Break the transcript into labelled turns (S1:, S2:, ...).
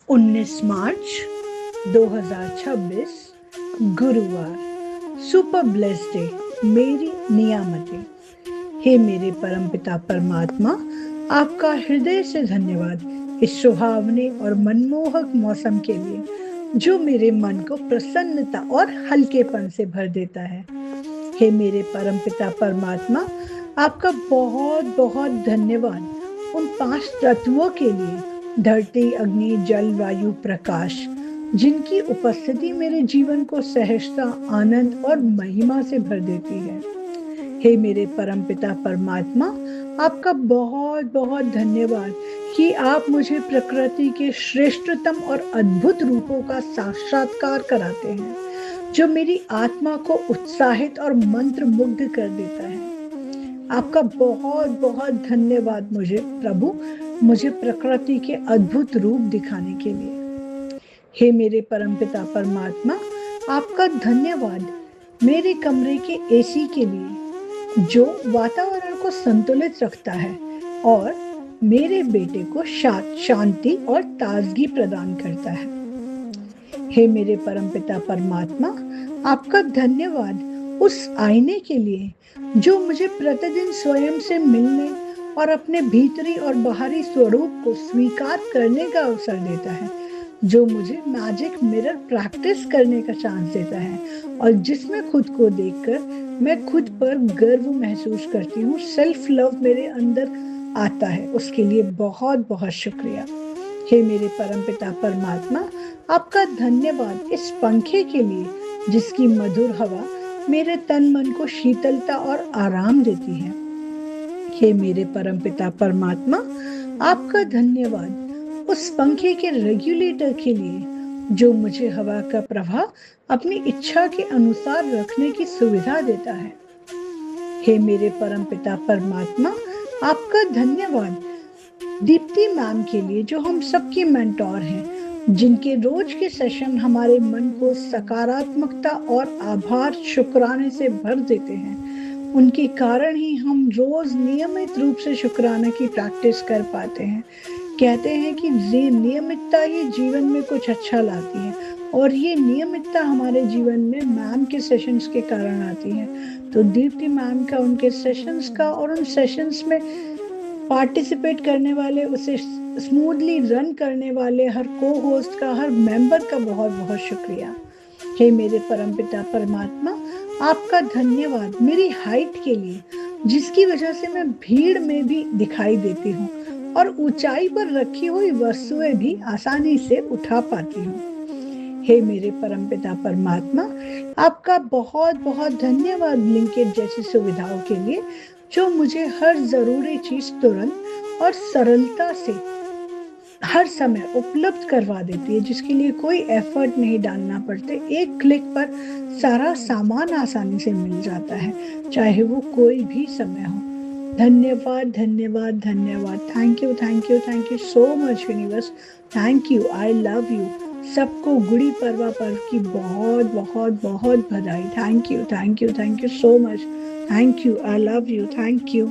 S1: 19 मार्च 2026 गुरुवार। Super blessed day, मेरी नियामतें। हे मेरे परमपिता परमात्मा, आपका हृदय से धन्यवाद इस सुहावने और मनमोहक मौसम के लिए, जो मेरे मन को प्रसन्नता और हल्केपन से भर देता है। हे मेरे परमपिता परमात्मा, आपका बहुत बहुत धन्यवाद उन 5 तत्वों के लिए, धरती, अग्नि, जल, वायु, प्रकाश, जिनकी उपस्थिति मेरे जीवन को सहजता, आनंद और महिमा से भर देती है। हे मेरे परमपिता परमात्मा, आपका बहुत बहुत धन्यवाद कि आप मुझे प्रकृति के श्रेष्ठतम और अद्भुत रूपों का साक्षात्कार कराते हैं, जो मेरी आत्मा को उत्साहित और मंत्र मुग्ध कर देता है। आपका बहुत बहुत धन्यवाद मुझे प्रकृति के अद्भुत रूप दिखाने के लिए। हे मेरे परमपिता परमात्मा, आपका धन्यवाद मेरे कमरे के एसी के लिए, जो वातावरण को संतुलित रखता है और मेरे बेटे को शांति और ताजगी प्रदान करता है। हे मेरे परमपिता परमात्मा, आपका धन्यवाद उस आईने के लिए, जो मुझे प्रतिदिन स्वयं से मिलने और अपने भीतरी और बाहरी स्वरूप को स्वीकार करने का अवसर देता है, जो मुझे मैजिक मिरर प्रैक्टिस करने का चांस देता है और जिसमें खुद को देखकर मैं खुद पर गर्व महसूस करती हूँ। सेल्फ लव मेरे अंदर आता है, उसके लिए बहुत बहुत शुक्रिया। हे मेरे परमपिता परमात्मा, आपका धन्यवाद इस पंखे के लिए, जिसकी मधुर हवा मेरे तन मन को शीतलता और आराम देती है। हे मेरे परमपिता परमात्मा, आपका धन्यवाद उस पंखे के रेगुलेटर के लिए, जो मुझे हवा का प्रवाह अपनी इच्छा के अनुसार रखने की सुविधा देता है। हे मेरे परमपिता परमात्मा, आपका धन्यवाद दीप्ति मैम के लिए, जो हम सबकी मेंटोर हैं, जिनके रोज के सेशन हमारे मन को सकारात्मकता और आभार शुक्राने से भर देते हैं। उनके कारण ही हम रोज नियमित रूप से शुक्राना की प्रैक्टिस कर पाते हैं। कहते हैं कि नियमितता ही जीवन में कुछ अच्छा लाती है, और ये नियमितता हमारे जीवन में मैम के सेशंस के कारण आती है। तो दीप्ति मैम का, उनके सेशंस का और उन सेशंस में पार्टिसिपेट करने वाले, उसे स्मूथली रन करने वाले हर को-होस्ट का, हर मेंबर का बहुत बहुत शुक्रिया। हे मेरे परमपिता परमात्मा, आपका धन्यवाद मेरी हाइट के लिए, जिसकी वजह से मैं भीड़ में भी दिखाई देती हूँ और ऊंचाई पर रखी हुई वस्तुएं भी आसानी से उठा पाती हूँ। हे मेरे परमपिता परमात्मा, आपका बहुत बहुत धन्यवाद लिंकेज जैसी सुविधाओं के लिए, जो मुझे हर जरूरी चीज तुरंत और सरलता से हर समय उपलब्ध करवा देती है, जिसके लिए कोई एफर्ट नहीं डालना पड़ते। एक क्लिक पर सारा सामान आसानी से मिल जाता है, चाहे वो कोई भी समय हो। धन्यवाद धन्यवाद धन्यवाद। Thank you thank you thank you so much universe. Thank you, I love you. सबको गुड़ी पड़वा पर्व की बहुत बहुत बहुत बधाई। Thank you so much. Thank you, I love you, thank you.